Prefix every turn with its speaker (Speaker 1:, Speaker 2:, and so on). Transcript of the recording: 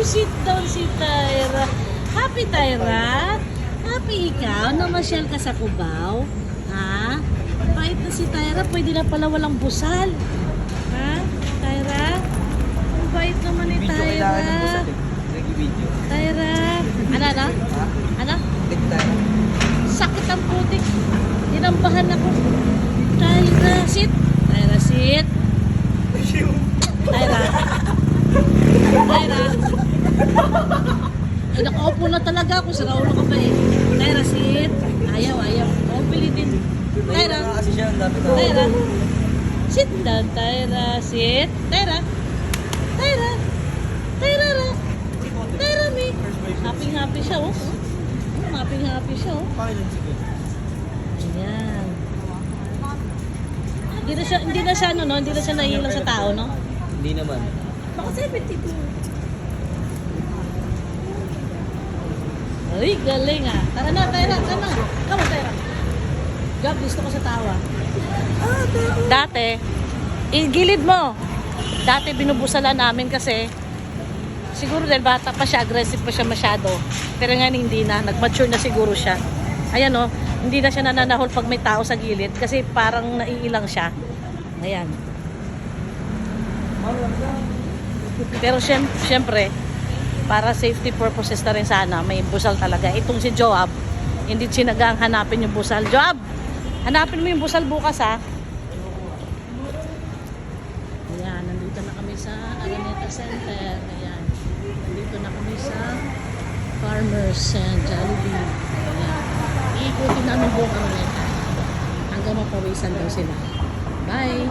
Speaker 1: Sit down si Tyra. Happy, Tyra? Happy ikaw? Namasyal ka sa Cubao? Ha? Bait na si Tyra. Pwede na pala walang busal. Ha? Tyra? Ang bait naman ni
Speaker 2: Video
Speaker 1: Tyra.
Speaker 2: kailangan ng busal eh. Nag-video.
Speaker 1: Tyra. Ano?
Speaker 2: Ha?
Speaker 1: Ano?
Speaker 2: Tik tayo.
Speaker 1: Sakit ang putik. Dinambahan ako. Tyra, sit. Tyra, sit. Tyra. Tyra. Ay, nakaupo na talaga ako. Sa raulo ka pa eh. Tyra, sit. Ayaw. O, pilitin. Tyra.
Speaker 2: Kasi siya ang dami
Speaker 1: Tyra. Sit down, Tyra. Sit. Tyra. Tyra. Tyra, ra. Tyra, me. Happy siya, oh. Happy siya, oh. Ayan. Hindi na siya nahihilang sa tao, no?
Speaker 2: Hindi naman.
Speaker 1: Baka 72. Ay, galing ah. Tara na. Come on, Tyra. Gab, gusto ko sa tawa. Dati, gilid mo. Dati binubusalan namin kasi siguro dahil bata pa siya, aggressive pa siya masyado. Pero ngayon hindi na, nag-mature na siguro siya. Ayan o, hindi na siya nananahol pag may tao sa gilid kasi parang naiilang siya. Ayan. Pero syempre, para safety purposes na rin sana, may busal talaga. Itong si Joab, hindi sinagang hanapin yung busal. Joab, hanapin mo yung busal bukas ha. Ayan, nandito na kami sa Araneta Center. Ayan, nandito na kami sa Farmers and Jollibee. Ayan, ikutin namin buong Araneta hanggang mapawisan daw sila. Bye!